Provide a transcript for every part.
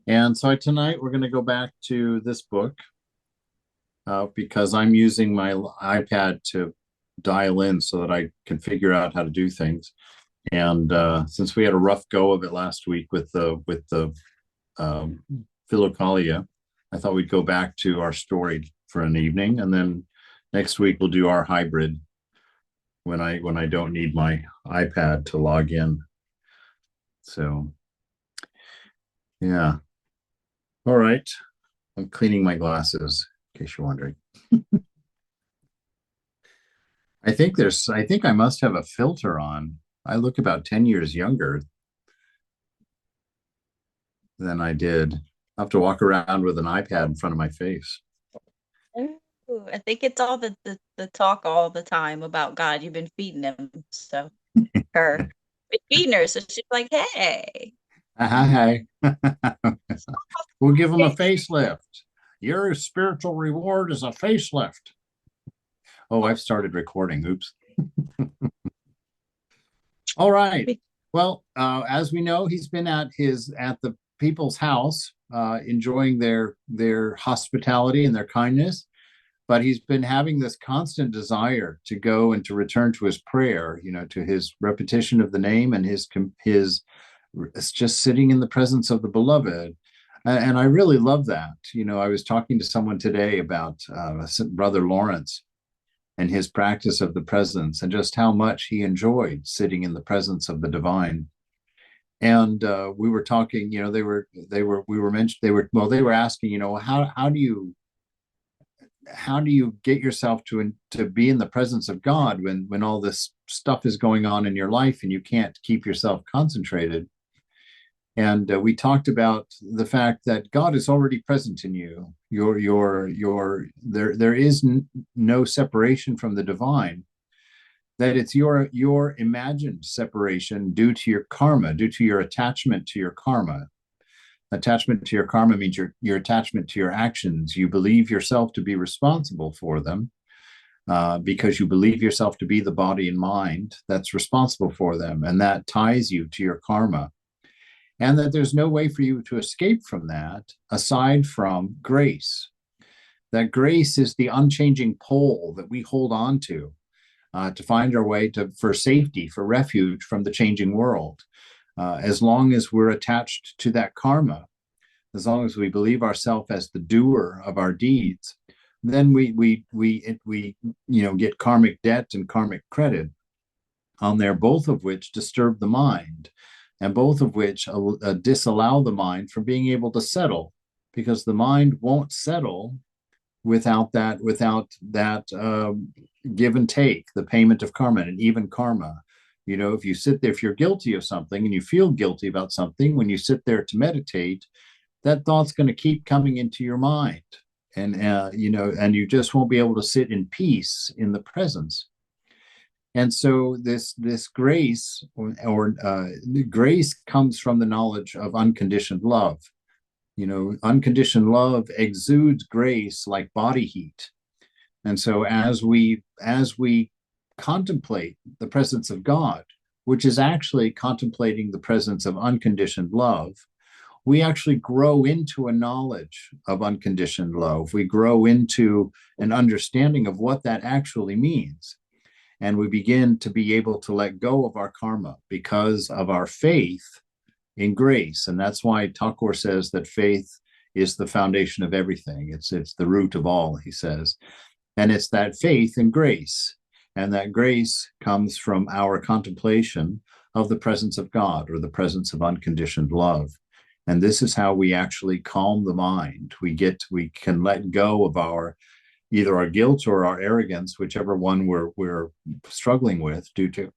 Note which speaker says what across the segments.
Speaker 1: And so tonight we're going to go back to this book because I'm using my iPad to dial in so that I can figure out how to do things. And since we had a rough go of it last week with the um, Philokalia, I thought we'd go back to our story for an evening, and then next week we'll do our hybrid when I don't need my iPad to log in. So yeah, all right. I'm cleaning my glasses in case you're wondering. I think I must have a filter on. I look about 10 years younger than I did. I have to walk around with an iPad in front of my face.
Speaker 2: Ooh, I think it's all the talk all the time about God. You've been feeding him, so her been feeding her. So she's like, "Hey,
Speaker 1: Hi. We'll give them a
Speaker 2: okay."
Speaker 1: facelift. Your spiritual reward is a facelift. Oh, I've started recording. Oops. All right. Well, as we know, he's been at the people's house, enjoying their hospitality and their kindness. But he's been having this constant desire to go and to return to his prayer, to his repetition of the name and his it's just sitting in the presence of the beloved. And I really love that. I was talking to someone today about Brother Lawrence and his practice of the presence and just how much he enjoyed sitting in the presence of the divine. And we were talking, we were mentioned, they were asking, how do you get yourself to be in the presence of God when all this stuff is going on in your life and you can't keep yourself concentrated? And we talked about the fact that God is already present in you. There is no separation from the divine. That it's your imagined separation due to your karma, due to your attachment to your karma. Attachment to your karma means your attachment to your actions. You believe yourself to be responsible for them because you believe yourself to be the body and mind that's responsible for them, and that ties you to your karma, and that there's no way for you to escape from that aside from grace. That grace is the unchanging pole that we hold on to find our way for safety, for refuge from the changing world. As long as we're attached to that karma, as long as we believe ourselves as the doer of our deeds, then we get karmic debt and karmic credit on there, both of which disturb the mind, and both of which disallow the mind from being able to settle, because the mind won't settle without that give and take, the payment of karma and even karma. If you sit there, if you're guilty of something and you feel guilty about something, when you sit there to meditate, that thought's going to keep coming into your mind, and you just won't be able to sit in peace in the presence. And so this grace or grace comes from the knowledge of unconditioned love. Unconditioned love exudes grace like body heat. And so as we contemplate the presence of God, which is actually contemplating the presence of unconditioned love, we actually grow into a knowledge of unconditioned love. We grow into an understanding of what that actually means. And we begin to be able to let go of our karma because of our faith in grace. And that's why Thakur says that faith is the foundation of everything. It's the root of all, he says. And it's that faith in grace. And that grace comes from our contemplation of the presence of God, or the presence of unconditioned love. And this is how we actually calm the mind. We can let go of either our guilt or our arrogance, whichever one we're struggling with due to.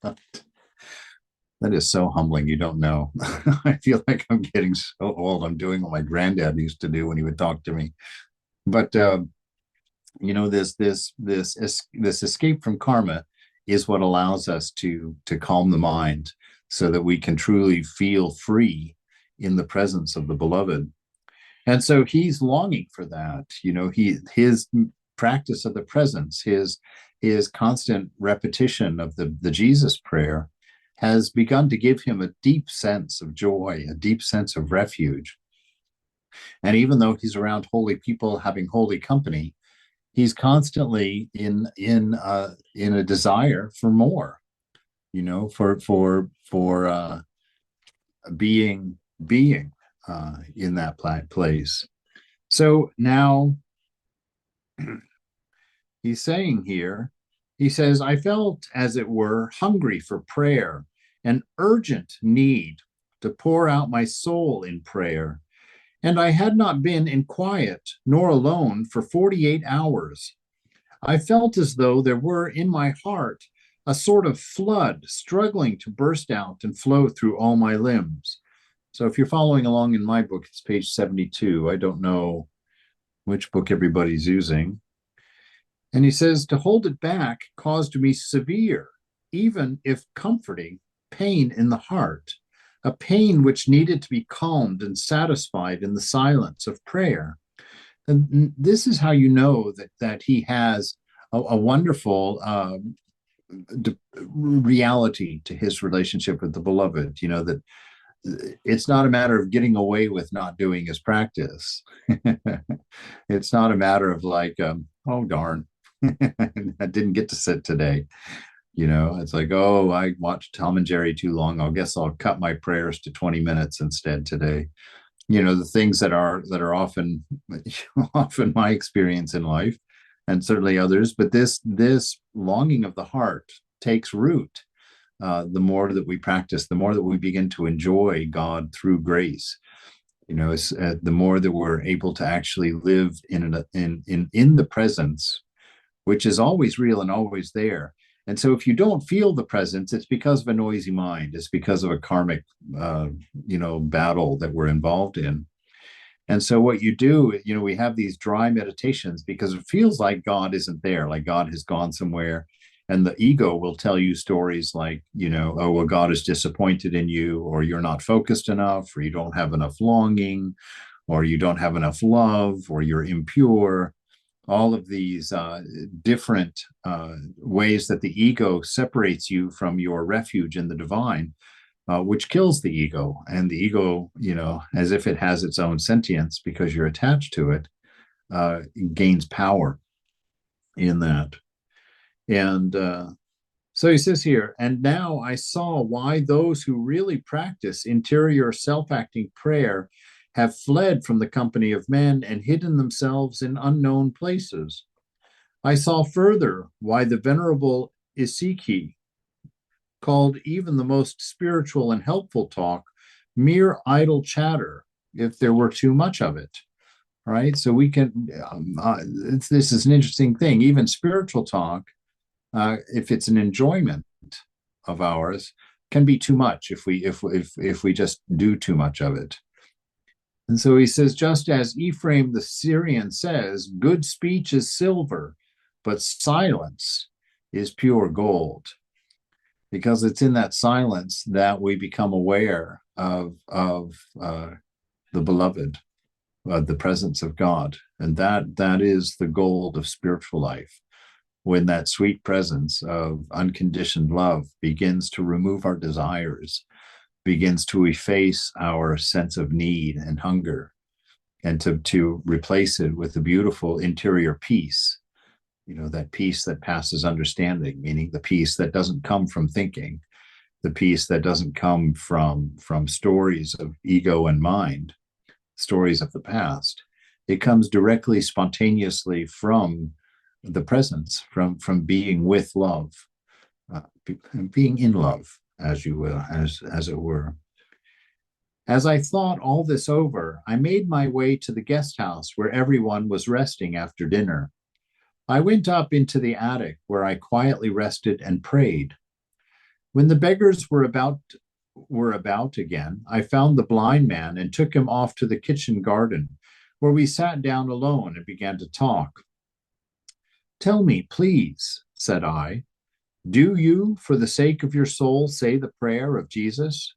Speaker 1: God, that is so humbling. You don't know. I feel like I'm getting so old. I'm doing what my granddad used to do when he would talk to me. But this escape from karma is what allows us to calm the mind, so that we can truly feel free in the presence of the beloved. And so he's longing for that. His practice of the presence, his constant repetition of the Jesus prayer has begun to give him a deep sense of joy, a deep sense of refuge. And even though he's around holy people having holy company, he's constantly in a desire for more, for being in that place. So now he's saying here, he says, I felt, as it were, hungry for prayer, an urgent need to pour out my soul in prayer. And I had not been in quiet nor alone for 48 hours. I felt as though there were in my heart a sort of flood struggling to burst out and flow through all my limbs. So if you're following along in my book, it's page 72. I don't know which book everybody's using. And he says, to hold it back caused me severe, even if comforting, pain in the heart, a pain which needed to be calmed and satisfied in the silence of prayer. And this is how you know that he has a wonderful reality to his relationship with the beloved, that it's not a matter of getting away with not doing his practice. It's not a matter of like, oh, darn, I didn't get to sit today. It's like, oh, I watched Tom and Jerry too long. I guess I'll cut my prayers to 20 minutes instead today. The things that are often often my experience in life, and certainly others. But this longing of the heart takes root. The more that we practice, the more that we begin to enjoy God through grace. The more that we're able to actually live in the presence, which is always real and always there. And so if you don't feel the presence, it's because of a noisy mind. It's because of a karmic, battle that we're involved in. And so what you do, we have these dry meditations because it feels like God isn't there, like God has gone somewhere. And the ego will tell you stories like, oh, well, God is disappointed in you, or you're not focused enough, or you don't have enough longing, or you don't have enough love, or you're impure. All of these different ways that the ego separates you from your refuge in the divine, which kills the ego. And the ego, as if it has its own sentience because you're attached to it, gains power in that. And so he says here, and now I saw why those who really practice interior self-acting prayer have fled from the company of men and hidden themselves in unknown places. I saw further why the venerable Isiki called even the most spiritual and helpful talk mere idle chatter if there were too much of it. Right? So we can, this is an interesting thing. Even spiritual talk, if it's an enjoyment of ours, can be too much if we just do too much of it. And so he says, just as Ephraim the Syrian says, good speech is silver, but silence is pure gold. Because it's in that silence that we become aware of the beloved, the presence of God. And that is the gold of spiritual life. When that sweet presence of unconditioned love begins to remove our desires, begins to efface our sense of need and hunger, and to replace it with the beautiful interior peace, that peace that passes understanding, meaning the peace that doesn't come from thinking, the peace that doesn't come from stories of ego and mind, stories of the past. It comes directly, spontaneously from the presence, from being with love, being in love, as you will, as it were. As I thought all this over, I made my way to the guest house where everyone was resting after dinner. I went up into the attic where I quietly rested and prayed. When the beggars were about again, I found the blind man and took him off to the kitchen garden, where we sat down alone and began to talk. Tell me, please, said I, do you, for the sake of your soul, say the prayer of Jesus?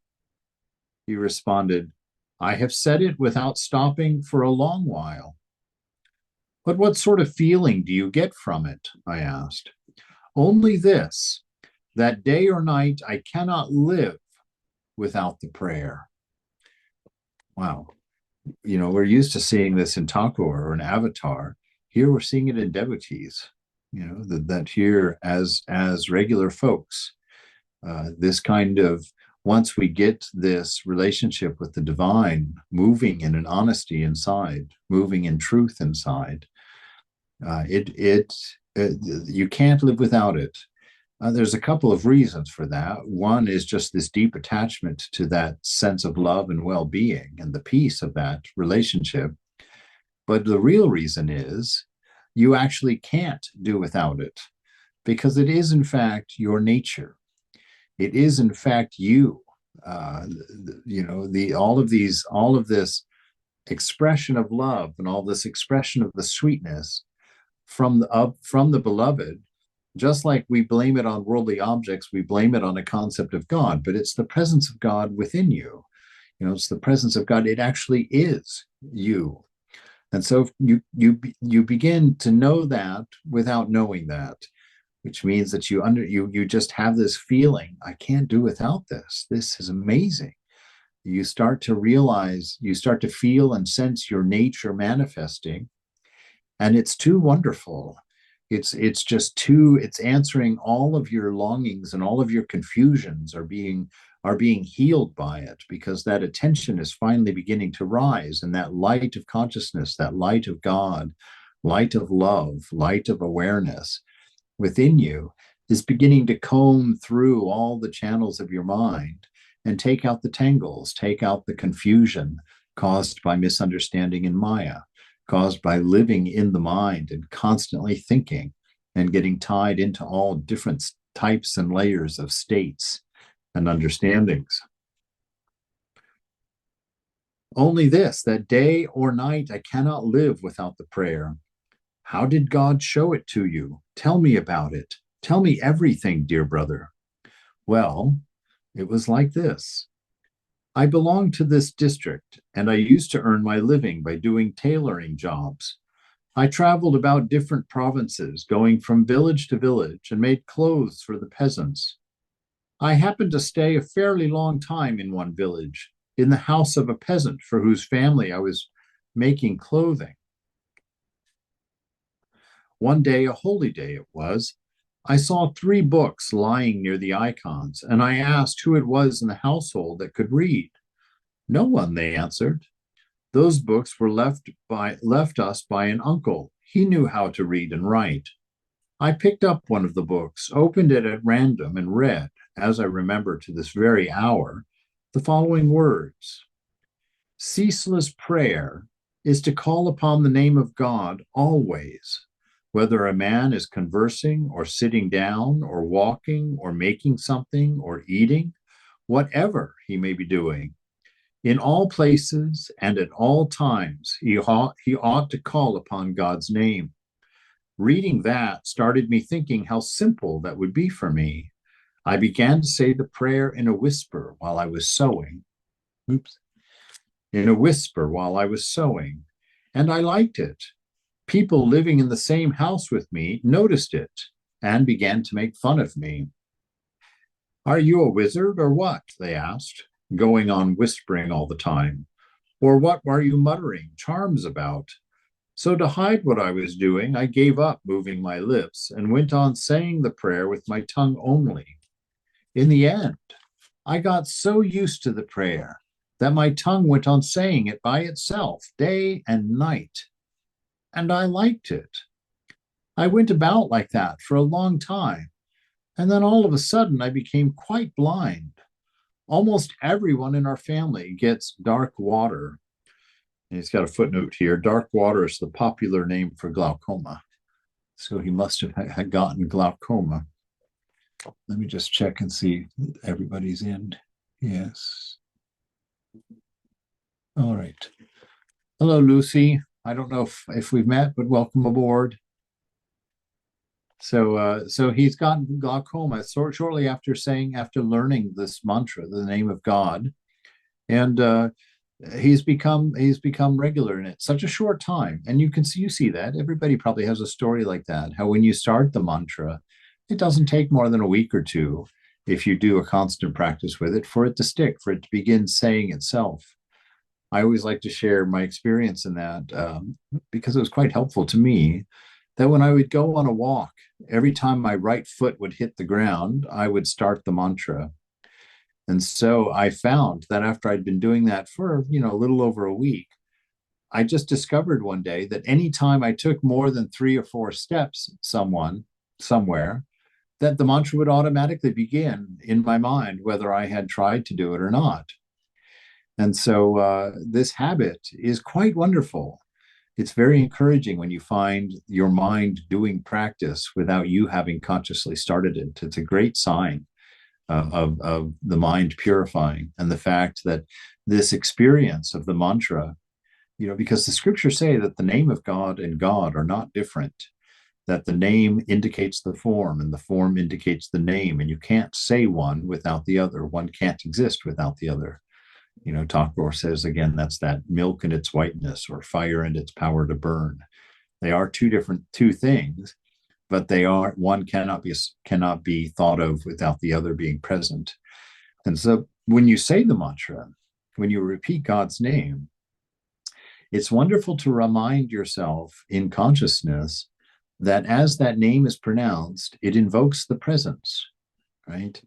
Speaker 1: He responded, I have said it without stopping for a long while. But what sort of feeling do you get from it? I asked. Only this, that day or night I cannot live without the prayer. Wow. We're used to seeing this in Taco or an avatar. Here we're seeing it in devotees, that here as regular folks, this kind of, once we get this relationship with the divine, moving in an honesty inside, moving in truth inside, you can't live without it. There's a couple of reasons for that. One is just this deep attachment to that sense of love and well-being and the peace of that relationship. But the real reason is you actually can't do without it, because it is in fact your nature. It is in fact you. All of this expression of love and all this expression of the sweetness from the beloved. Just like we blame it on worldly objects, we blame it on a concept of God, but it's the presence of God within you. It's the presence of God. It actually is you. And so you begin to know that without knowing that, which means that you just have this feeling, I can't do without this. This is amazing. You start to realize, you start to feel and sense your nature manifesting, and it's too wonderful. It's answering all of your longings, and all of your confusions are being healed by it, because that attention is finally beginning to rise, and that light of consciousness, that light of God, light of love, light of awareness within you is beginning to comb through all the channels of your mind and take out the tangles, take out the confusion caused by misunderstanding in Maya, caused by living in the mind and constantly thinking and getting tied into all different types and layers of states and understandings. Only this, that day or night I cannot live without the prayer. How did God show it to you? Tell me about it. Tell me everything, dear brother. Well, it was like this. I belonged to this district, and I used to earn my living by doing tailoring jobs. I traveled about different provinces, going from village to village, and made clothes for the peasants. I happened to stay a fairly long time in one village, in the house of a peasant for whose family I was making clothing. One day, a holy day it was, I saw 3 books lying near the icons, and I asked who it was in the household that could read. No one, they answered. Those books were left us by an uncle. He knew how to read and write. I picked up one of the books, opened it at random, and read, as I remember to this very hour, the following words. Ceaseless prayer is to call upon the name of God always, whether a man is conversing or sitting down or walking or making something or eating, whatever he may be doing. In all places and at all times, he ought to call upon God's name. Reading that started me thinking how simple that would be for me. I began to say the prayer in a whisper while I was sewing. In a whisper while I was sewing, and I liked it. People living in the same house with me noticed it and began to make fun of me. Are you a wizard or what? They asked, going on whispering all the time. Or what are you muttering charms about? So to hide what I was doing, I gave up moving my lips and went on saying the prayer with my tongue only. In the end, I got so used to the prayer that my tongue went on saying it by itself, day and night. And I liked it. I went about like that for a long time, and then all of a sudden I became quite blind. Almost everyone in our family gets dark water. And he's got a footnote here. Dark water is the popular name for glaucoma. So he must have had gotten glaucoma. Let me just check and see everybody's in. Yes. All right. Hello, Lucy. I don't know if we've met, but welcome aboard. So he's gotten glaucoma shortly after learning this mantra, the name of God, and he's become regular in it. Such a short time, and you see that everybody probably has a story like that. How when you start the mantra, it doesn't take more than a week or two, if you do a constant practice with it, for it to stick, for it to begin saying itself. I always like to share my experience in that, because it was quite helpful to me, that when I would go on a walk, every time my right foot would hit the ground, I would start the mantra. And so I found that after I'd been doing that for, a little over a week, I just discovered one day that anytime I took more than 3 or 4 steps somewhere, that the mantra would automatically begin in my mind, whether I had tried to do it or not. And so this habit is quite wonderful. It's very encouraging when you find your mind doing practice without you having consciously started it. It's a great sign of the mind purifying, and the fact that this experience of the mantra, because the scriptures say that the name of God and God are not different, that the name indicates the form and the form indicates the name, and you can't say one without the other. One can't exist without the other. Tagore says again, that's that milk and its whiteness, or fire and its power to burn. They are two things, but they are one cannot be thought of without the other being present. And so when you say the mantra, when you repeat God's name, it's wonderful to remind yourself in consciousness that as that name is pronounced, it invokes the presence, right?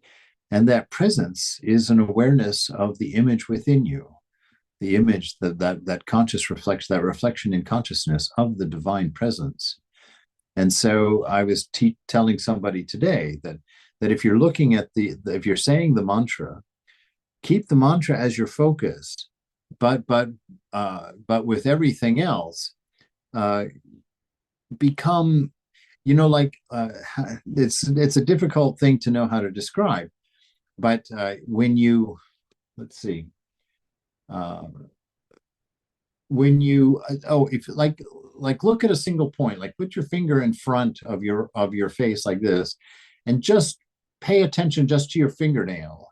Speaker 1: And that presence is an awareness of the image within you, the image that conscious reflects, that reflection in consciousness of the divine presence. And so I was telling somebody today that if you're looking at if you're saying the mantra, keep the mantra as your focus, but with everything else, become, it's a difficult thing to know how to describe. But when you, let's see, when you, if look at a single point, like put your finger in front of your face like this, and just pay attention just to your fingernail.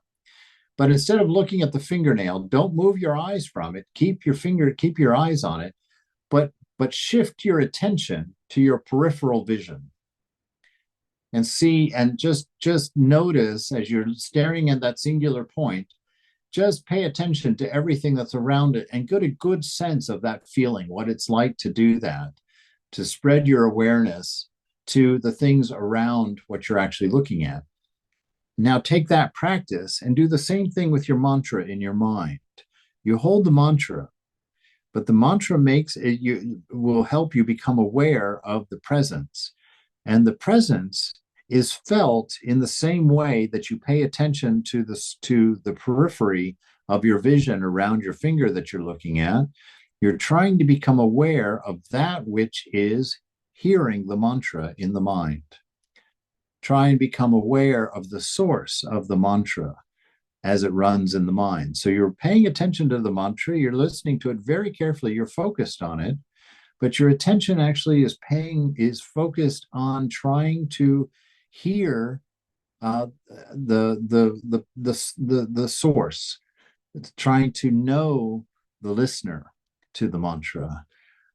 Speaker 1: But instead of looking at the fingernail, don't move your eyes from it. Keep your eyes on it, but shift your attention to your peripheral vision. And see, and just notice as you're staring at that singular point, just pay attention to everything that's around it and get a good sense of that feeling, what it's like to do that, to spread your awareness to the things around what you're actually looking at. Now take that practice and do the same thing with your mantra in your mind. You hold the mantra, but the mantra will help you become aware of the presence. And the presence is felt in the same way that you pay attention to the periphery of your vision around your finger that you're looking at. You're trying to become aware of that which is hearing the mantra in the mind. Try and become aware of the source of the mantra as it runs in the mind. So you're paying attention to the mantra, you're listening to it very carefully, you're focused on it, but your attention actually is focused on trying to hear the source. It's trying to know the listener to the mantra,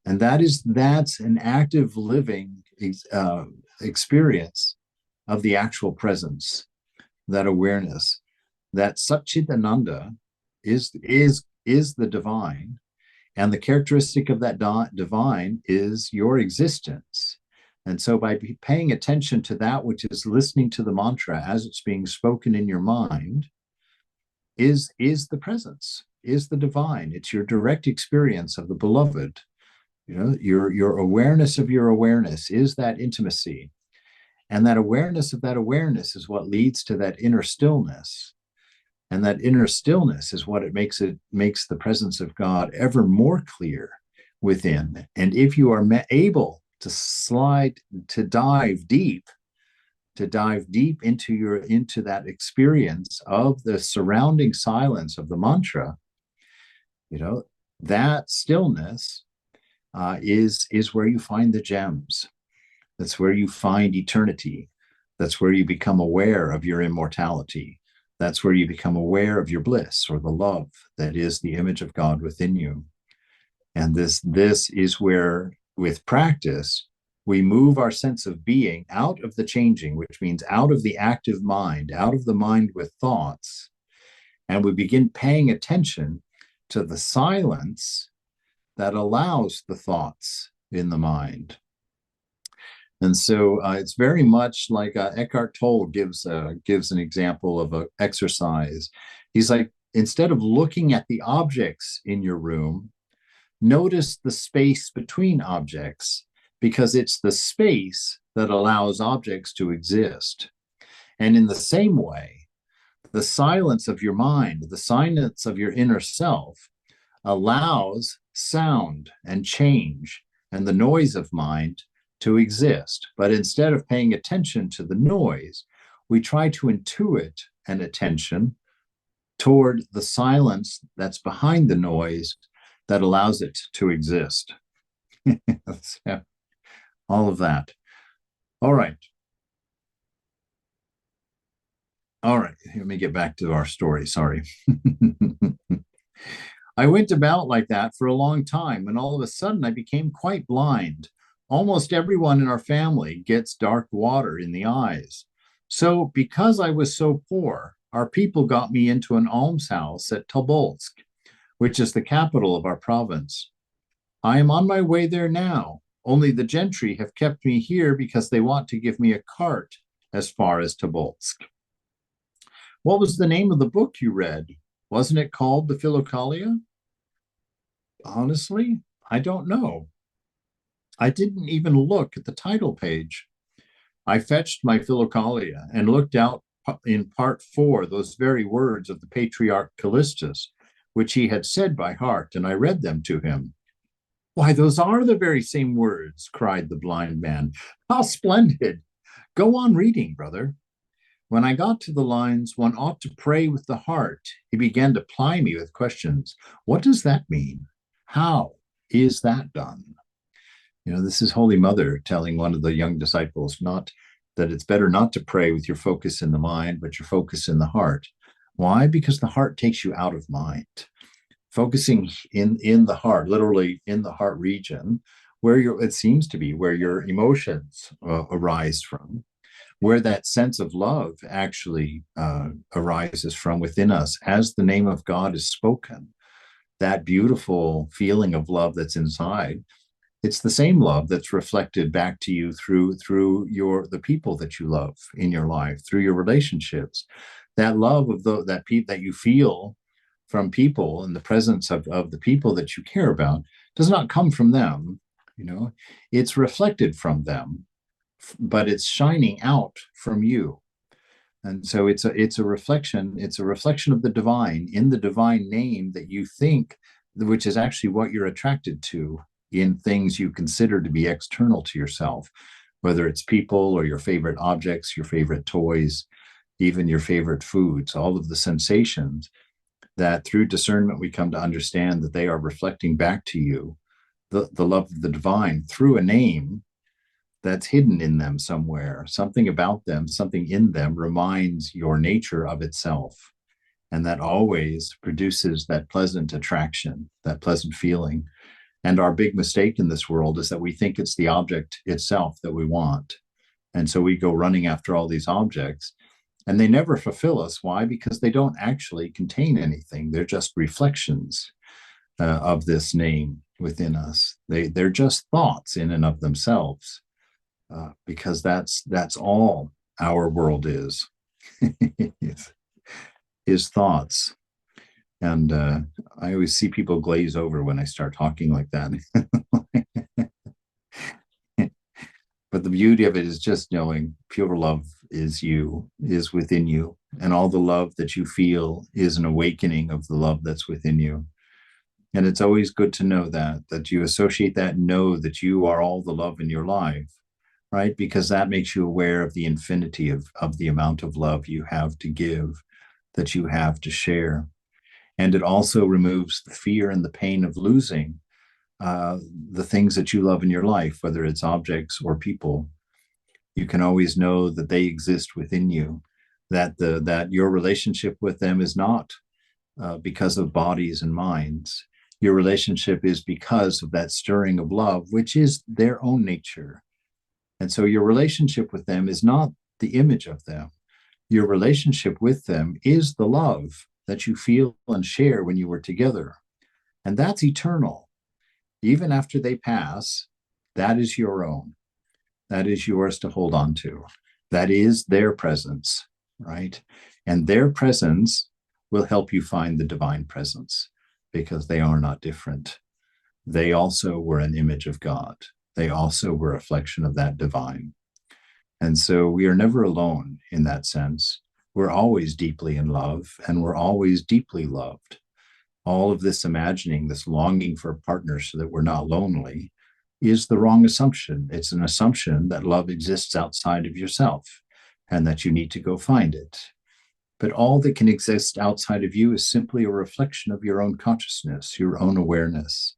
Speaker 1: and that's an active living experience of the actual presence, that awareness, that Satchitananda is the divine. And the characteristic of that divine is your existence. And so by paying attention to that which is listening to the mantra as it's being spoken in your mind, is the presence, is the divine. It's your direct experience of the beloved. Your awareness of your awareness is that intimacy. And that awareness of that awareness is what leads to that inner stillness. And that inner stillness is what makes the presence of God ever more clear within. And if you are able to dive deep into that experience of the surrounding silence of the mantra, that stillness is where you find the gems. That's where you find eternity. That's where you become aware of your immortality. That's where you become aware of your bliss, or the love that is the image of God within you. And this is where, with practice, We move our sense of being out of the changing, which means out of the active mind, out of the mind with thoughts, and we begin paying attention to the silence that allows the thoughts in the mind. And so it's very much like Eckhart Tolle gives an example of an exercise. He's like, instead of looking at the objects in your room, notice the space between objects, because it's the space that allows objects to exist. And in the same way, the silence of your mind, the silence of your inner self, allows sound and change and the noise of mind to exist. But instead of paying attention to the noise, we try to intuit an attention toward the silence that's behind the noise that allows it to exist. All of that. All right. All right. Let me get back to our story. Sorry. I went about like that for a long time, and all of a sudden I became quite blind. Almost everyone in our family gets dark water in the eyes. So, because I was so poor, our people got me into an almshouse at Tobolsk, which is the capital of our province. I am on my way there now, only the gentry have kept me here because they want to give me a cart as far as Tobolsk. What was the name of the book you read? Wasn't it called the Philokalia? Honestly, I don't know. I didn't even look at the title page. I fetched my Philokalia and looked out in part 4 those very words of the patriarch Callistus, which he had said by heart, and I read them to him. Why, those are the very same words, cried the blind man. How splendid! Go on reading, brother. When I got to the lines, one ought to pray with the heart, he began to ply me with questions. What does that mean? How is that done? This is Holy Mother telling one of the young disciples not that it's better not to pray with your focus in the mind, but your focus in the heart. Why? Because the heart takes you out of mind. Focusing in the heart, literally in the heart region, where it seems to be where your emotions arise from, where that sense of love actually arises from within us as the name of God is spoken. That beautiful feeling of love that's inside, it's the same love that's reflected back to you through the people that you love in your life, through your relationships. That love of that you feel from people in the presence of the people that you care about does not come from them. It's reflected from them, but it's shining out from you. And so it's a reflection of the divine in the divine name that you think, which is actually what you're attracted to in things you consider to be external to yourself, whether it's people or your favorite objects, your favorite toys, even your favorite foods, all of the sensations that through discernment we come to understand that they are reflecting back to you the love of the divine through a name that's hidden in them somewhere. Something about them, something in them reminds your nature of itself. And that always produces that pleasant attraction, that pleasant feeling. And our big mistake in this world is that we think it's the object itself that we want. And so we go running after all these objects, and they never fulfill us. Why? Because they don't actually contain anything. They're just reflections of this name within us. They're just thoughts in and of themselves, because that's all our world is, is thoughts. And I always see people glaze over when I start talking like that. But the beauty of it is just knowing pure love is within you. And all the love that you feel is an awakening of the love that's within you. And it's always good to know that you associate that and know that you are all the love in your life, right? Because that makes you aware of the infinity of the amount of love you have to give, that you have to share. And it also removes the fear and the pain of losing the things that you love in your life, whether it's objects or people. You can always know that they exist within you, that your relationship with them is not because of bodies and minds. Your relationship is because of that stirring of love, which is their own nature. And so your relationship with them is not the image of them. Your relationship with them is the love that you feel and share when you were together. And that's eternal. Even after they pass, that is your own. That is yours to hold on to. That is their presence, right? And their presence will help you find the divine presence because they are not different. They also were an image of God. They also were a reflection of that divine. And so we are never alone in that sense. We're always deeply in love and we're always deeply loved. All of this imagining, this longing for a partner so that we're not lonely is the wrong assumption. It's an assumption that love exists outside of yourself and that you need to go find it. But all that can exist outside of you is simply a reflection of your own consciousness, your own awareness.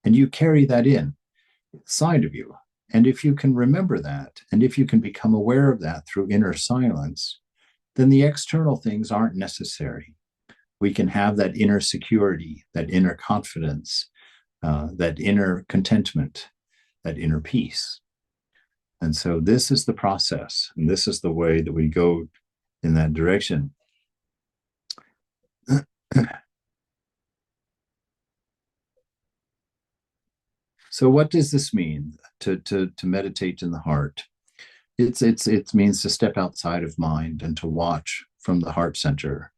Speaker 1: And you carry that inside of you. And if you can remember that, and if you can become aware of that through inner silence, then the external things aren't necessary. We can have that inner security, that inner confidence, that inner contentment, that inner peace. And so this is the process, and this is the way that we go in that direction. So what does this mean to meditate in the heart? It means to step outside of mind and to watch from the heart center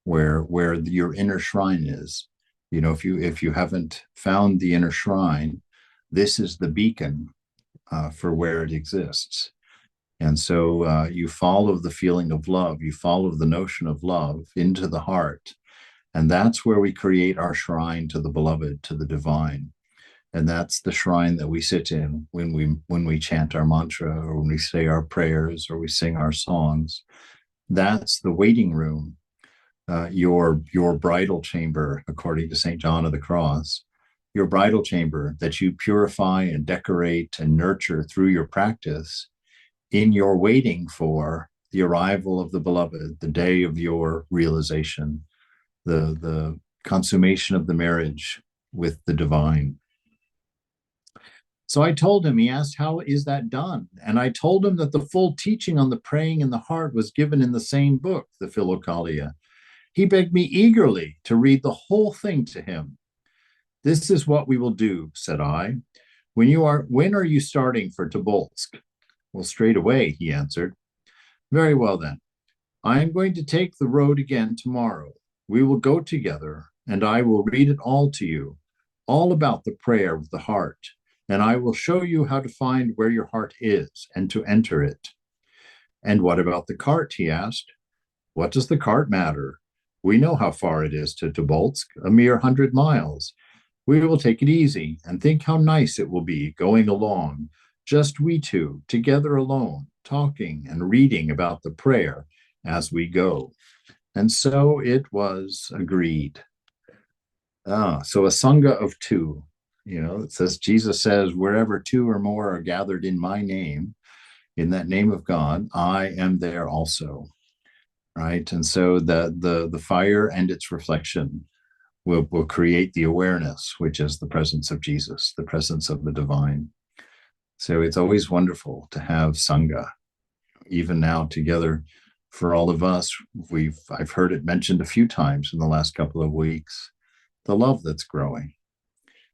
Speaker 1: where your inner shrine is. You know, if you haven't found the inner shrine, this is the beacon for where it exists. And so you follow the feeling of love, you follow the notion of love into the heart. And that's where we create our shrine to the beloved, to the divine. And that's the shrine that we sit in when we chant our mantra or when we say our prayers or we sing our songs. That's the waiting room, your bridal chamber, according to St. John of the Cross, your bridal chamber that you purify and decorate and nurture through your practice in your waiting for the arrival of the beloved, the day of your realization, the consummation of the marriage with the divine. So I told him, he asked, how is that done? And I told him that the full teaching on the praying in the heart was given in the same book, the Philokalia. He begged me eagerly to read the whole thing to him. This is what we will do, said I. When are you starting for Tobolsk? Well, straight away, he answered. Very well then. I am going to take the road again tomorrow. We will go together, and I will read it all to you, all about the prayer of the heart, and I will show you how to find where your heart is and to enter it. And what about the cart? He asked. What does the cart matter? We know how far it is to Tobolsk, a mere 100 miles. We will take it easy and think how nice it will be going along, just we two, together alone, talking and reading about the prayer as we go. And so it was agreed. So a Sangha of two, it says, Jesus says, wherever two or more are gathered in my name, in that name of God, I am there also. Right. And so the fire and its reflection will create the awareness, which is the presence of Jesus, the presence of the divine. So it's always wonderful to have Sangha, even now together for all of us. I've heard it mentioned a few times in the last couple of weeks, the love that's growing,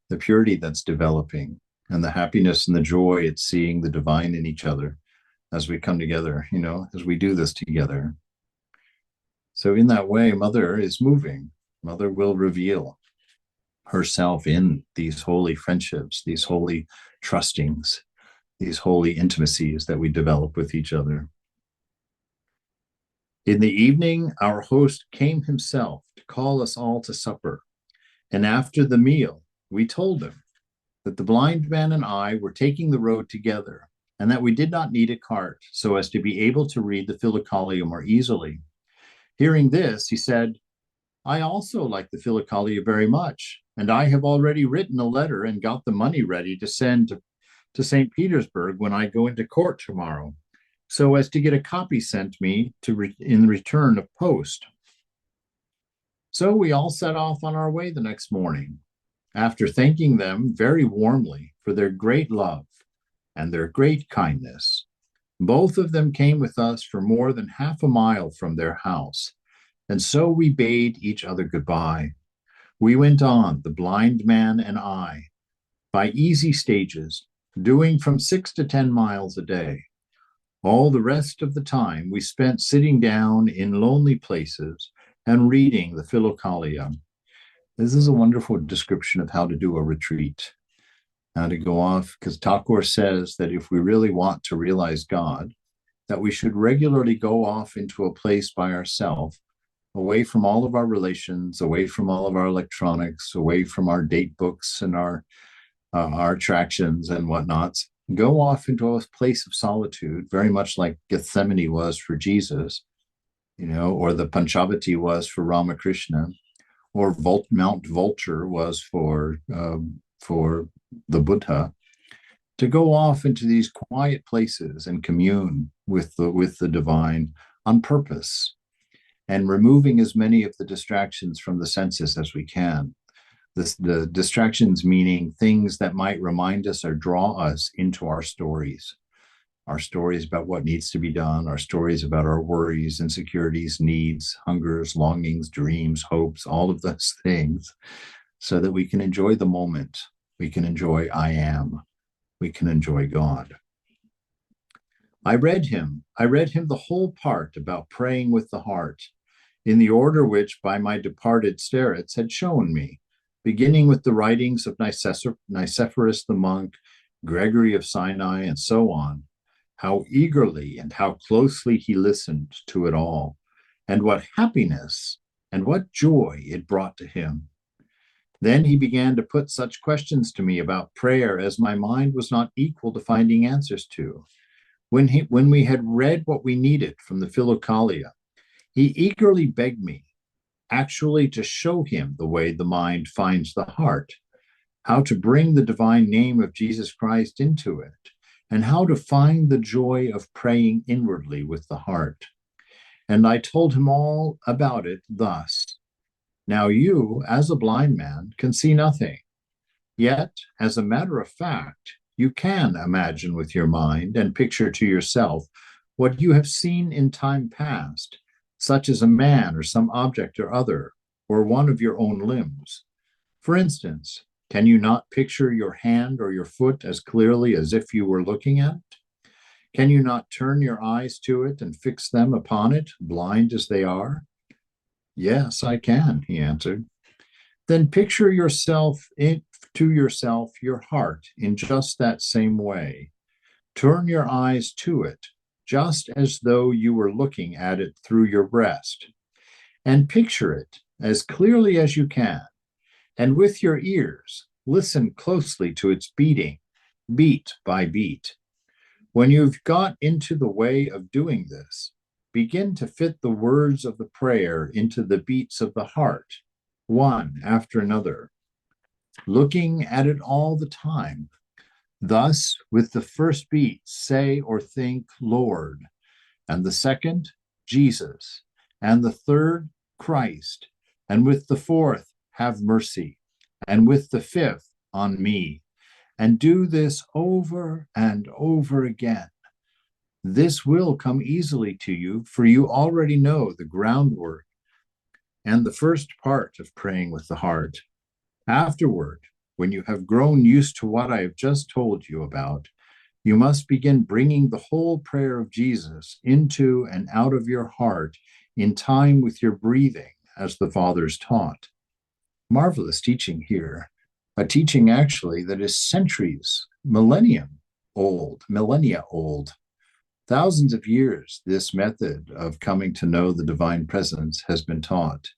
Speaker 1: the purity that's developing, and the happiness and the joy it's seeing the divine in each other as we come together, as we do this together. So in that way, Mother is moving. Mother will reveal herself in these holy friendships, these holy trustings, these holy intimacies that we develop with each other. In the evening, our host came himself to call us all to supper. And after the meal, we told him that the blind man and I were taking the road together and that we did not need a cart so as to be able to read the Philokalia more easily. Hearing this, he said, I also like the Philokalia very much, and I have already written a letter and got the money ready to send to St. Petersburg when I go into court tomorrow, so as to get a copy sent me in return of post. So we all set off on our way the next morning, after thanking them very warmly for their great love and their great kindness. Both of them came with us for more than half a mile from their house, and so we bade each other goodbye. We went on, the blind man and I, by easy stages, doing from 6 to 10 miles a day. All the rest of the time we spent sitting down in lonely places and reading the Philokalia. This is a wonderful description of how to do a retreat, how to go off, because Thakur says that if we really want to realize God, that we should regularly go off into a place by ourselves, away from all of our relations, away from all of our electronics, away from our date books and our attractions and whatnots. Go off into a place of solitude, very much like Gethsemane was for Jesus, or the Panchavati was for Ramakrishna, or Mount Vulture was for the Buddha. To go off into these quiet places and commune with the divine on purpose, and removing as many of the distractions from the senses as we can. The distractions meaning things that might remind us or draw us into our stories about what needs to be done, our stories about our worries, insecurities, needs, hungers, longings, dreams, hopes, all of those things, so that we can enjoy the moment. We can enjoy I am. We can enjoy God. I read him the whole part about praying with the heart, in the order which by my departed starets had shown me, beginning with the writings of Nicephorus the monk, Gregory of Sinai, and so on, how eagerly and how closely he listened to it all, and what happiness and what joy it brought to him. Then he began to put such questions to me about prayer as my mind was not equal to finding answers to. When we had read what we needed from the Philokalia, he eagerly begged me actually to show him the way the mind finds the heart, how to bring the divine name of Jesus Christ into it, and how to find the joy of praying inwardly with the heart. And I told him all about it thus. Now you, as a blind man, can see nothing. Yet, as a matter of fact, you can imagine with your mind and picture to yourself what you have seen in time past, such as a man or some object or other, or one of your own limbs. For instance, can you not picture your hand or your foot as clearly as if you were looking at it? Can you not turn your eyes to it and fix them upon it, blind as they are? Yes, I can, he answered. Then picture your heart in just that same way. Turn your eyes to it, just as though you were looking at it through your breast, and picture it as clearly as you can. And with your ears, listen closely to its beating, beat by beat. When you've got into the way of doing this, begin to fit the words of the prayer into the beats of the heart, one after another, looking at it all the time. Thus, with the first beat, say or think, Lord, and the second, Jesus, and the third, Christ, and with the fourth, have mercy, and with the fifth, on me, and do this over and over again. This will come easily to you, for you already know the groundwork and the first part of praying with the heart. Afterward, when you have grown used to what I have just told you about, you must begin bringing the whole prayer of Jesus into and out of your heart in time with your breathing, as the fathers taught. Marvelous teaching here, a teaching actually that is centuries, millennia old. Thousands of years, this method of coming to know the divine presence has been taught.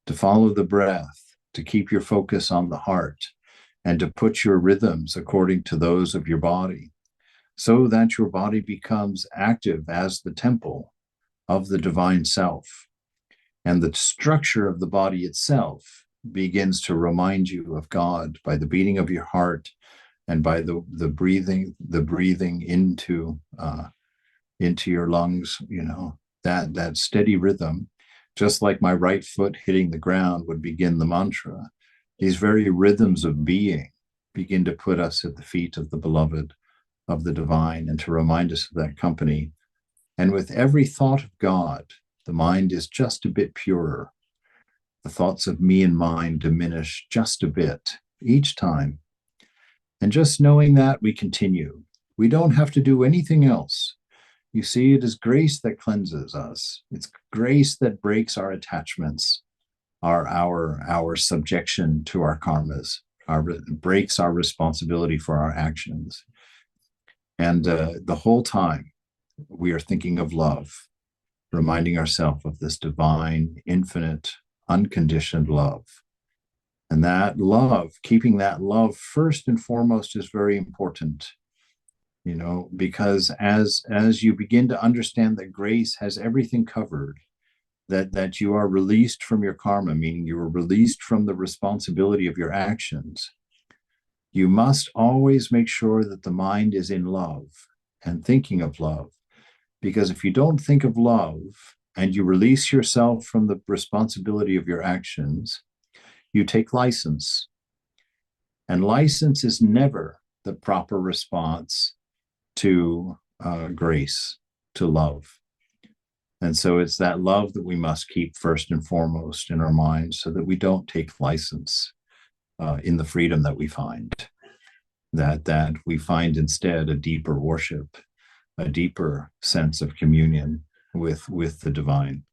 Speaker 1: To follow the breath, to keep your focus on the heart, and to put your rhythms according to those of your body, so that your body becomes active as the temple of the divine self. And the structure of the body itself begins to remind you of God by the beating of your heart and by the breathing into your lungs, that steady rhythm, just like my right foot hitting the ground would begin the mantra. These very rhythms of being begin to put us at the feet of the beloved, of the divine and to remind us of that company. And with every thought of God, the mind is just a bit purer. The thoughts of me and mine diminish just a bit each time. And just knowing that, we continue. We don't have to do anything else. You see, it is grace that cleanses us. It's grace that breaks our attachments, our subjection to our karmas, breaks our responsibility for our actions. And the whole time we are thinking of love, reminding ourselves of this divine, infinite, unconditioned love. And that love, keeping that love first and foremost, is very important. Because as you begin to understand that grace has everything covered, that you are released from your karma, meaning you are released from the responsibility of your actions, you must always make sure that the mind is in love and thinking of love. Because if you don't think of love and you release yourself from the responsibility of your actions, you take license. And license is never the proper response to grace, to love. And so it's that love that we must keep first and foremost in our minds so that we don't take license in the freedom that we find, that we find instead a deeper worship, a deeper sense of communion with the divine.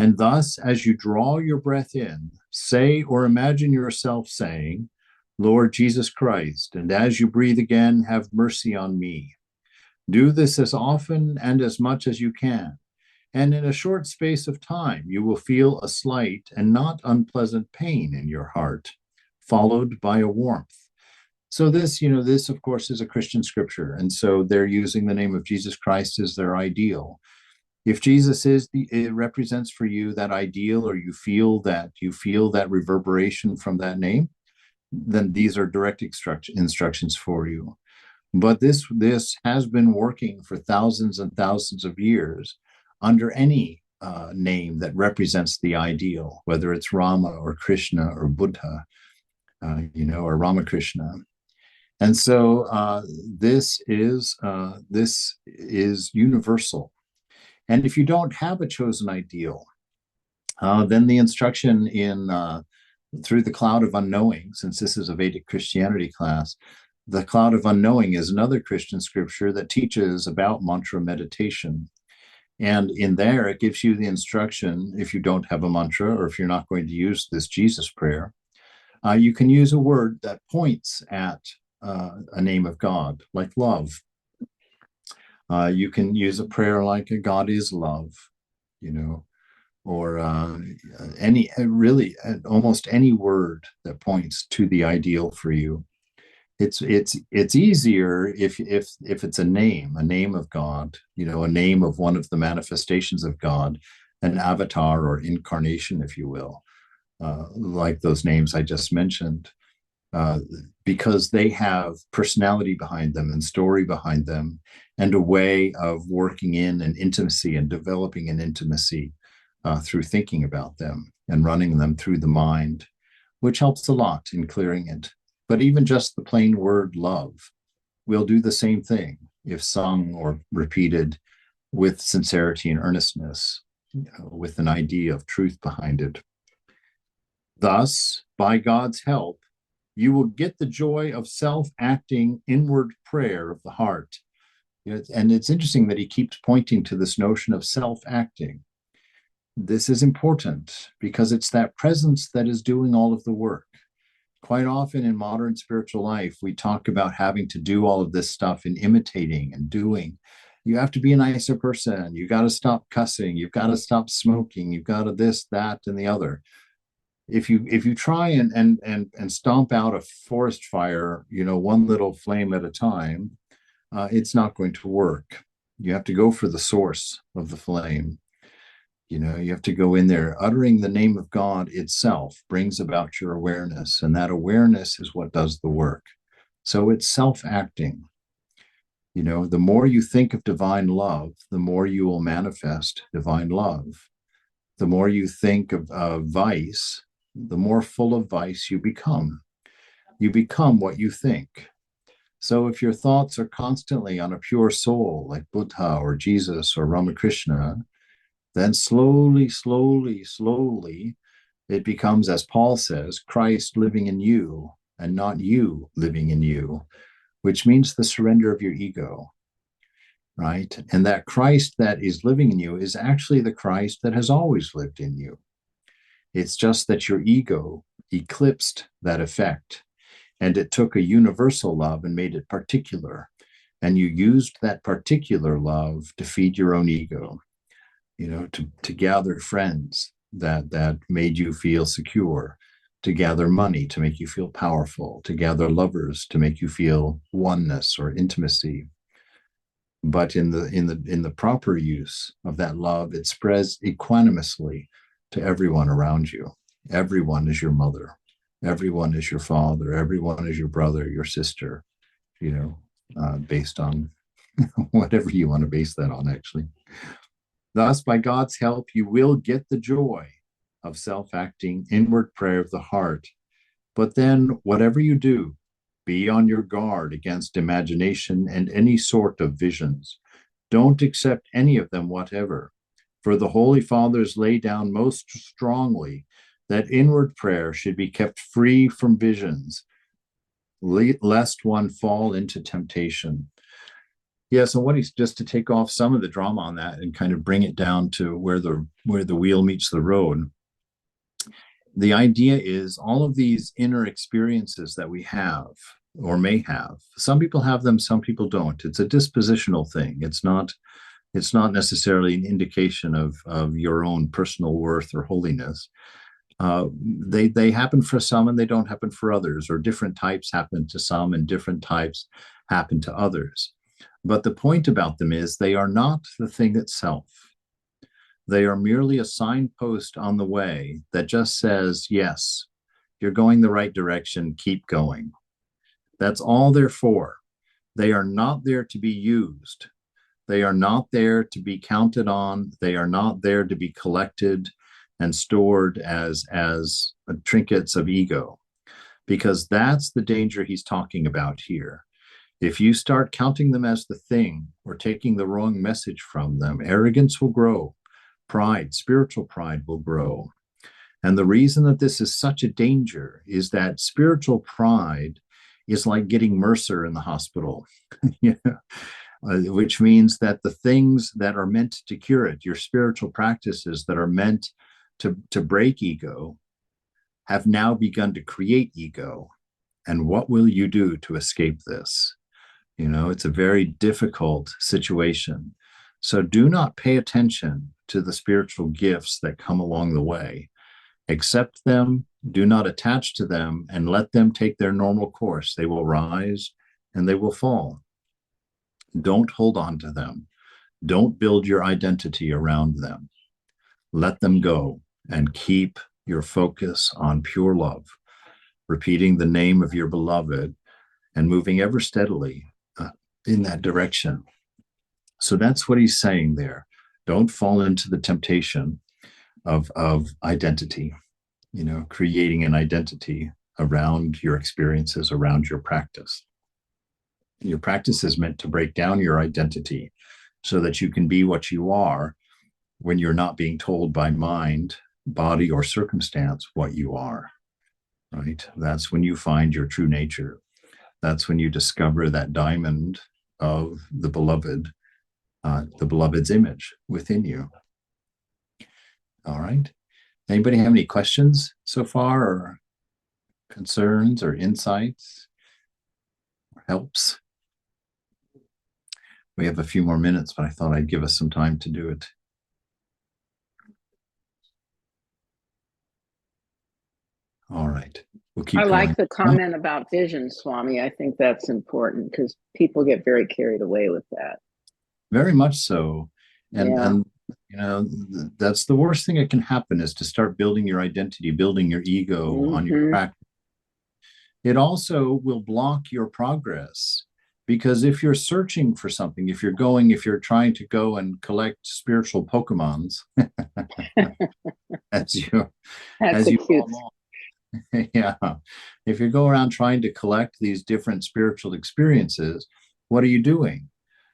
Speaker 1: And thus, as you draw your breath in, say or imagine yourself saying, Lord Jesus Christ, and as you breathe again, have mercy on me. Do this as often and as much as you can, and in a short space of time, you will feel a slight and not unpleasant pain in your heart, followed by a warmth. So this, this, of course, is a Christian scripture, and so they're using the name of Jesus Christ as their ideal. If Jesus it represents for you that ideal, or you feel that reverberation from that name, then these are direct instructions for you. But this has been working for thousands and thousands of years under any name that represents the ideal, whether it's Rama or Krishna or Buddha, or Ramakrishna. And so this is universal. And if you don't have a chosen ideal, then the instruction in through the cloud of unknowing, since this is a Vedic Christianity class, the cloud of unknowing is another Christian scripture that teaches about mantra meditation. And in there, it gives you the instruction, if you don't have a mantra, or if you're not going to use this Jesus prayer, you can use a word that points at a name of God, like love. You can use a prayer like God is love, or almost any word that points to the ideal for you. It's easier if it's a name of God, a name of one of the manifestations of God, an avatar or incarnation, if you will, like those names I just mentioned, because they have personality behind them and story behind them, and a way of working in an intimacy and developing an intimacy through thinking about them and running them through the mind, which helps a lot in clearing it. But even just the plain word love will do the same thing if sung or repeated with sincerity and earnestness, with an idea of truth behind it. Thus, by God's help, you will get the joy of self-acting inward prayer of the heart. And it's interesting that he keeps pointing to this notion of self-acting. This is important because it's that presence that is doing all of the work. Quite often in modern spiritual life, we talk about having to do all of this stuff in imitating and doing. You have to be a nicer person. You got to stop cussing. You've got to stop smoking. You've got to this, that, and the other. If you try and stomp out a forest fire, one little flame at a time, it's not going to work. You have to go for the source of the flame. You have to go in there. Uttering the name of God itself brings about your awareness, and that awareness is what does the work. So it's self-acting. The more you think of divine love, the more you will manifest divine love. The more you think of vice, the more full of vice you become. You become what you think. So if your thoughts are constantly on a pure soul like Buddha or Jesus or Ramakrishna, then slowly, slowly, slowly, it becomes, as Paul says, Christ living in you and not you living in you, which means the surrender of your ego, right? And that Christ that is living in you is actually the Christ that has always lived in you. It's just that your ego eclipsed that effect, and it took a universal love and made it particular. And you used that particular love to feed your own ego, to gather friends that made you feel secure, to gather money to make you feel powerful, to gather lovers to make you feel oneness or intimacy. But in the proper use of that love, it spreads equanimously to everyone around you. Everyone is your mother. Everyone is your father. Everyone is your brother, your sister, based on whatever you want to base that on, actually. Thus, by God's help, you will get the joy of self-acting inward prayer of the heart. But then, whatever you do, be on your guard against imagination and any sort of visions. Don't accept any of them whatever. For the Holy Fathers lay down most strongly that inward prayer should be kept free from visions, lest one fall into temptation. Yeah, so what he's just to take off some of the drama on that and kind of bring it down to where the wheel meets the road. The idea is all of these inner experiences that we have or may have. Some people have them, some people don't. It's a dispositional thing. It's not necessarily an indication of your own personal worth or holiness. They happen for some and they don't happen for others, or different types happen to some and different types happen to others. But the point about them is they are not the thing itself. They are merely a signpost on the way that just says, yes, you're going the right direction, keep going. That's all they're for. They are not there to be used. They are not there to be counted on. They are not there to be collected and stored as trinkets of ego, because that's the danger he's talking about here. If you start counting them as the thing or taking the wrong message from them, arrogance will grow. Pride, spiritual pride will grow. And the reason that this is such a danger is that spiritual pride is like getting Mercer in the hospital, which means that the things that are meant to cure it, your spiritual practices that are meant to break ego, have now begun to create ego. And what will you do to escape this? It's a very difficult situation. So do not pay attention to the spiritual gifts that come along the way. Accept them, do not attach to them, and let them take their normal course. They will rise and they will fall. Don't hold on to them. Don't build your identity around them. Let them go and keep your focus on pure love, repeating the name of your beloved and moving ever steadily in that direction. So that's what he's saying there. Don't fall into the temptation of identity, creating an identity around your experiences, around your practice. Your practice is meant to break down your identity so that you can be what you are when you're not being told by mind, body, or circumstance what you are, right? That's when you find your true nature. That's when you discover that diamond of the beloved's image within you. All right. Anybody have any questions so far, or concerns or insights or helps? We have a few more minutes, but I thought I'd give us some time to do it. All right. We'll keep
Speaker 3: I
Speaker 1: going.
Speaker 3: like the comment about vision, Swami. I think that's important because people get very carried away with that.
Speaker 1: Very much so. And
Speaker 3: Yeah.
Speaker 1: that's the worst thing that can happen, is to start building your identity, building your ego on your practice. It also will block your progress, because if you're searching for something, if you're trying to go and collect spiritual Pokemons, as you
Speaker 3: That's a cute.
Speaker 1: fall Yeah. If you go around trying to collect these different spiritual experiences, what are you doing?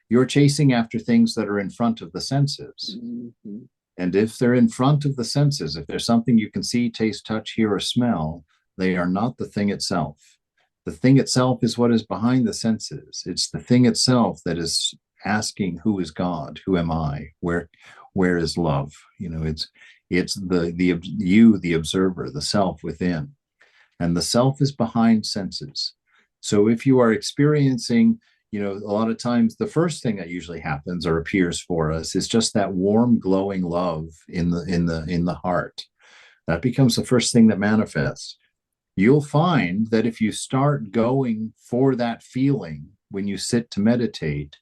Speaker 1: You're chasing after things that are in front of the senses.
Speaker 3: Mhm.
Speaker 1: And if they're in front of the senses, if there's something you can see, taste, touch, hear, or smell, they are not the thing itself. The thing itself is what is behind the senses. It's the thing itself that is asking, who is God? Who am I? Where is love? It's the you, the observer, the self within. And the self is behind senses. So if you are experiencing, a lot of times the first thing that usually happens or appears for us is just that warm, glowing love in the heart. That becomes the first thing that manifests. You'll find that if you start going for that feeling when you sit to meditate,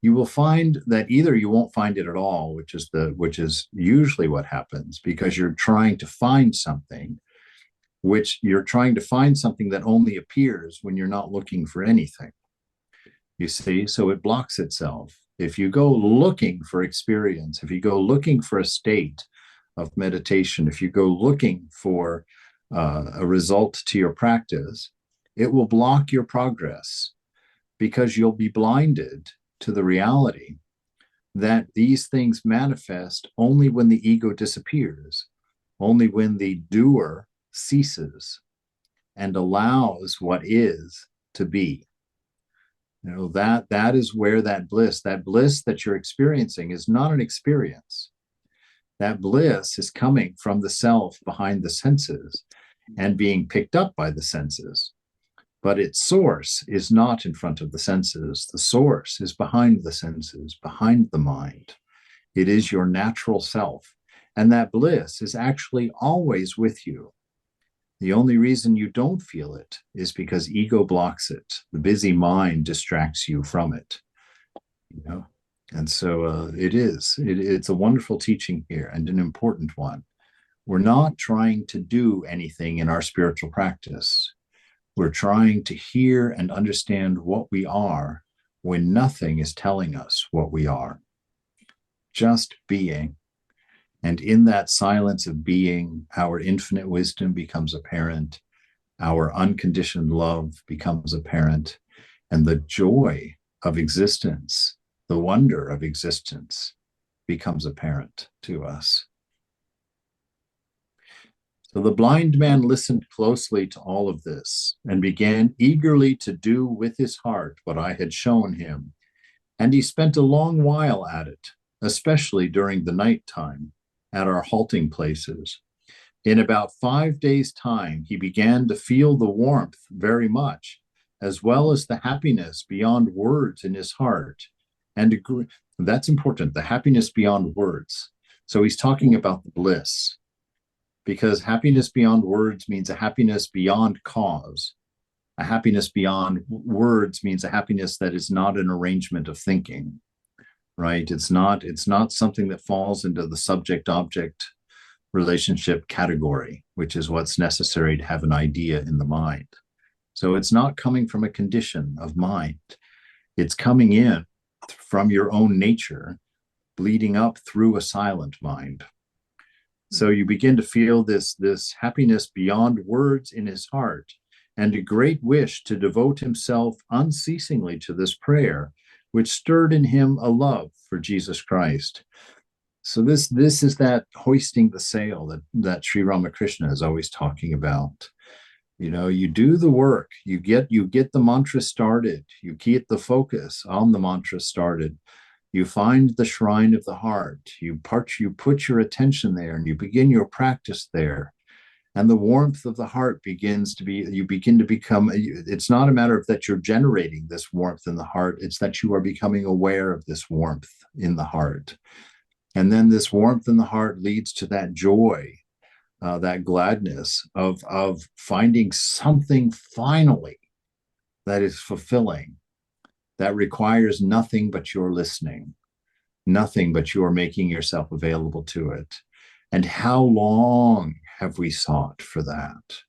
Speaker 1: you will find that either you won't find it at all, which is usually what happens, because you're trying to find something, that only appears when you're not looking for anything. You see, so it blocks itself. If you go looking for experience, if you go looking for a state of meditation, if you go looking for a result to your practice, it will block your progress, because you'll be blinded to the reality that these things manifest only when the ego disappears, only when the doer ceases and allows what is to be. That is where that bliss that you're experiencing is not an experience. That bliss is coming from the self behind the senses and being picked up by the senses. But its source is not in front of the senses. The source is behind the senses, behind the mind. It is your natural self. And that bliss is actually always with you. The only reason you don't feel it is because ego blocks it. The busy mind distracts you from it. And so it's a wonderful teaching here, and an important one. We're not trying to do anything in our spiritual practice. We're trying to hear and understand what we are when nothing is telling us what we are. Just being. And in that silence of being, our infinite wisdom becomes apparent, our unconditioned love becomes apparent, and the joy of existence, the wonder of existence, becomes apparent to us. So the blind man listened closely to all of this and began eagerly to do with his heart what I had shown him. And he spent a long while at it, especially during the night time at our halting places. In about 5 days' time, he began to feel the warmth very much, as well as the happiness beyond words in his heart. And that's important, the happiness beyond words. So he's talking about the bliss, because happiness beyond words means a happiness beyond cause. A happiness beyond words means a happiness that is not an arrangement of thinking, right? It's not something that falls into the subject-object relationship category, which is what's necessary to have an idea in the mind. So it's not coming from a condition of mind. It's coming in from your own nature, bleeding up through a silent mind. So you begin to feel this happiness beyond words in his heart, and a great wish to devote himself unceasingly to this prayer, which stirred in him a love for Jesus Christ. So this is that hoisting the sail that Sri Ramakrishna is always talking about. You do the work, you get the mantra started, you keep the focus on the mantra started. You find the shrine of the heart, you put your attention there, and you begin your practice there. And the warmth of the heart you begin to become, it's not a matter of that you're generating this warmth in the heart, it's that you are becoming aware of this warmth in the heart. And then this warmth in the heart leads to that joy, that gladness of finding something finally that is fulfilling, that requires nothing but your listening, nothing but your making yourself available to it. And how long have we sought for that?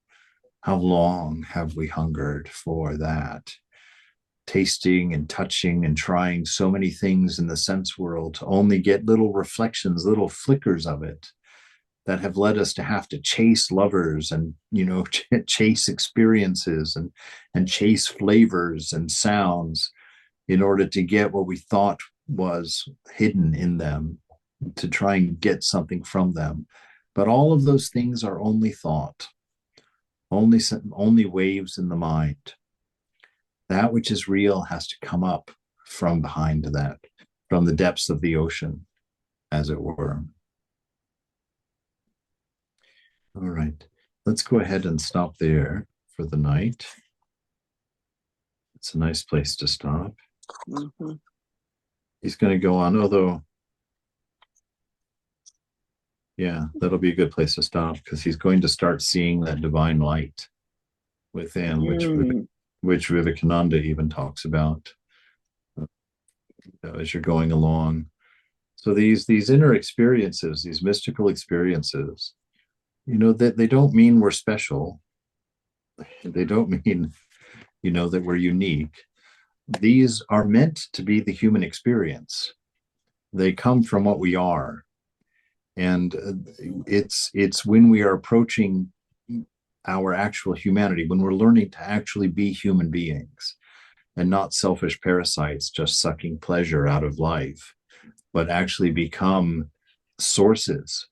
Speaker 1: How long have we hungered for that? Tasting and touching and trying so many things in the sense world to only get little reflections, little flickers of it. that have led us to have to chase lovers and, chase experiences and chase flavors and sounds in order to get what we thought was hidden in them, to try and get something from them. But all of those things are only thought, only waves in the mind. That which is real has to come up from behind that, from the depths of the ocean, as it were. All right, let's go ahead and stop there for the night. It's a nice place to stop.
Speaker 3: Mm-hmm.
Speaker 1: He's going to go on, although, yeah, that'll be a good place to stop, because he's going to start seeing that divine light within, which Vivekananda even talks about as you're going along. So these inner experiences, these mystical experiences, that they don't mean we're special. They don't mean, that we're unique. These are meant to be the human experience. They come from what we are. And it's when we are approaching our actual humanity, when we're learning to actually be human beings and not selfish parasites just sucking pleasure out of life, but actually become sources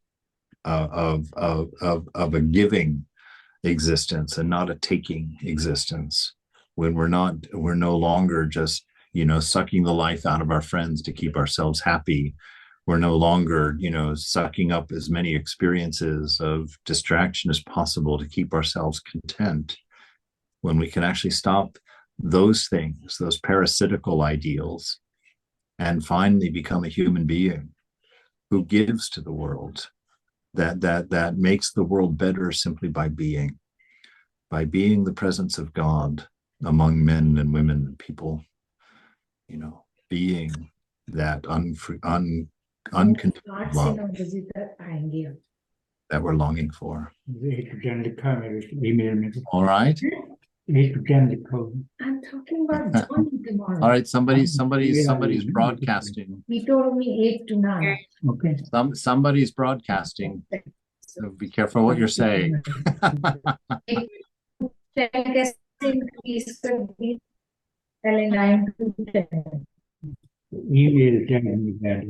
Speaker 1: of a giving existence and not a taking existence. When we're no longer just sucking the life out of our friends to keep ourselves happy. We're no longer sucking up as many experiences of distraction as possible to keep ourselves content. When we can actually stop those things, those parasitical ideals, and finally become a human being who gives to the world, that makes the world better simply by being the presence of God among men and women and people, being that unconditional love that we're longing for. All right.
Speaker 4: I'm talking about Johnny tomorrow.
Speaker 1: All right, somebody's broadcasting.
Speaker 4: He told me 8 to 9.
Speaker 5: Okay.
Speaker 1: Somebody's broadcasting. So be careful what you're saying.
Speaker 5: Email telling me that.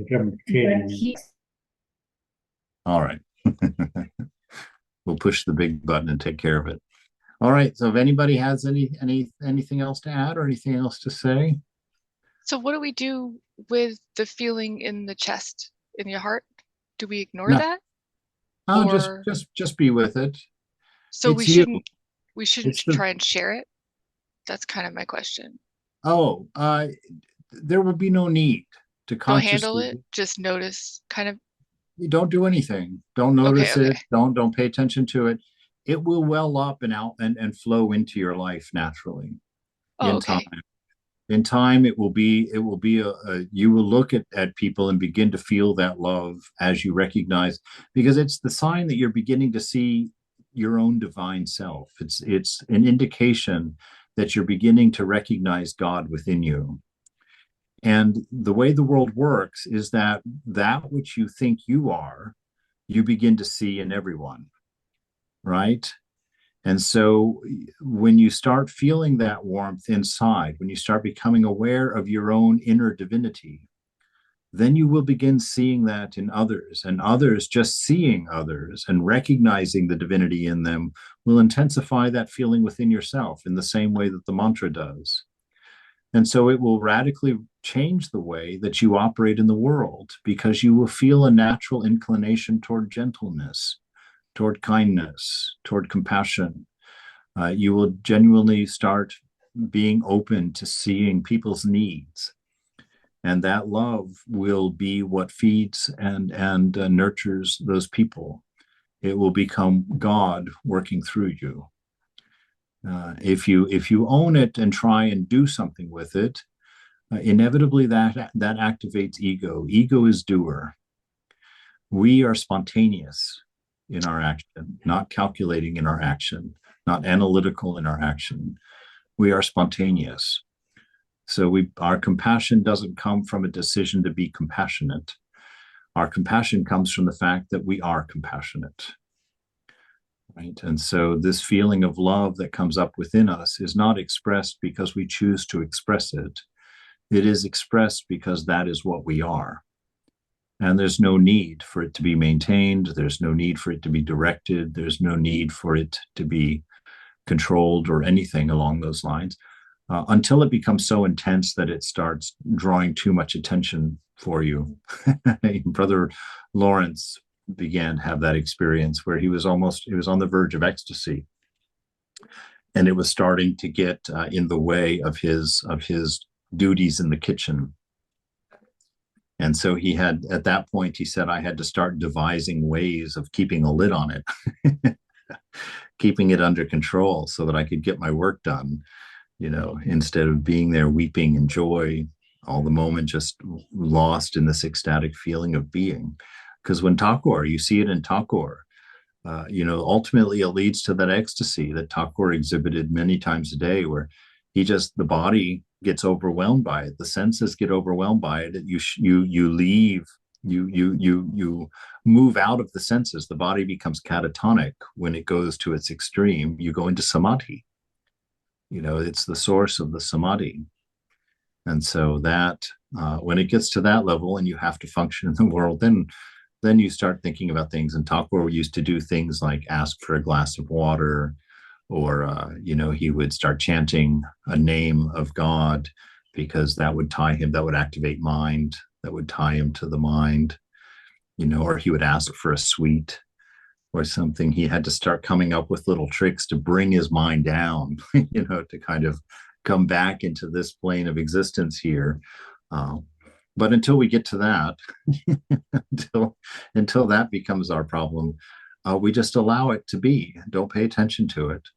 Speaker 1: All right. We'll push the big button and take care of it. All right. So if anybody has anything else to add or anything else to say?
Speaker 6: So what do we do with the feeling in the chest, in your heart? Do we ignore
Speaker 1: No.
Speaker 6: that?
Speaker 1: Oh,
Speaker 6: Or-
Speaker 1: just be with it.
Speaker 6: So
Speaker 1: It's
Speaker 6: we shouldn't try and share it. That's kind of my question.
Speaker 1: Oh, there would be no need to
Speaker 6: Don't handle
Speaker 1: consciously.
Speaker 6: it. Just notice, kind of.
Speaker 1: You don't do anything. Don't notice
Speaker 6: Okay.
Speaker 1: it. Don't pay attention to it. It will well up and out and flow into your life naturally.
Speaker 6: Oh,
Speaker 1: In
Speaker 6: okay.
Speaker 1: time. In time, it will be you will look at people and begin to feel that love as you recognize, because it's the sign that you're beginning to see your own divine self. It's an indication that you're beginning to recognize God within you. And the way the world works is that which you think you are, you begin to see in everyone, right? And so when you start feeling that warmth inside, when you start becoming aware of your own inner divinity, then you will begin seeing that in others, and others just seeing others and recognizing the divinity in them will intensify that feeling within yourself in the same way that the mantra does. And so it will radically change the way that you operate in the world, because you will feel a natural inclination toward gentleness, toward kindness, toward compassion. You will genuinely start being open to seeing people's needs. And that love will be what feeds and nurtures those people. It will become God working through you. If you own it and try and do something with it, inevitably that activates ego. Ego is doer. We are spontaneous in our action, not calculating in our action, not analytical in our action. We are spontaneous. So our compassion doesn't come from a decision to be compassionate. Our compassion comes from the fact that we are compassionate. Right? And so this feeling of love that comes up within us is not expressed because we choose to express it. It is expressed because that is what we are. And there's no need for it to be maintained. There's no need for it to be directed. There's no need for it to be controlled or anything along those lines, until it becomes so intense that it starts drawing too much attention for you. Brother Lawrence began to have that experience where he was on the verge of ecstasy, and it was starting to get in the way of his duties in the kitchen. And so he had, at that point, he said, I had to start devising ways of keeping a lid on it, keeping it under control so that I could get my work done, instead of being there weeping in joy all the moment, just lost in this ecstatic feeling of being. Because when Thakur, you see it in Thakur, ultimately it leads to that ecstasy that Thakur exhibited many times a day, where the body gets overwhelmed by it, the senses get overwhelmed by it. You move out of the senses. The body becomes catatonic when it goes to its extreme. You go into samadhi. It's the source of the samadhi. And so that when it gets to that level and you have to function in the world, then you start thinking about things. And Thakur used to do things like ask for a glass of water, or he would start chanting a name of God, because that would activate mind, that would tie him to the mind, or he would ask for a sweet or something. He had to start coming up with little tricks to bring his mind down, to kind of come back into this plane of existence here. But until we get to that, until that becomes our problem, we just allow it to be. Don't pay attention to it.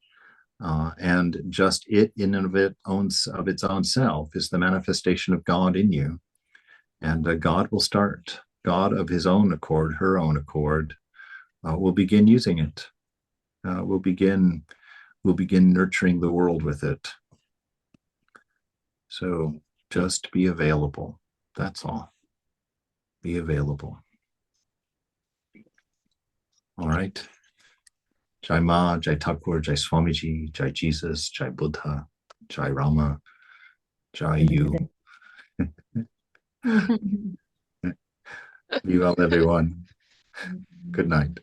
Speaker 1: And just it in and of its own self is the manifestation of God in you. And God will start. God of his own accord, her own accord, will begin using it. We'll begin nurturing the world with it. So just be available. That's all. Be available. All right. Jai Ma, Jai Thakur, Jai Swamiji, Jai Jesus, Jai Buddha, Jai Rama, Jai you. Be well, everyone. Good night.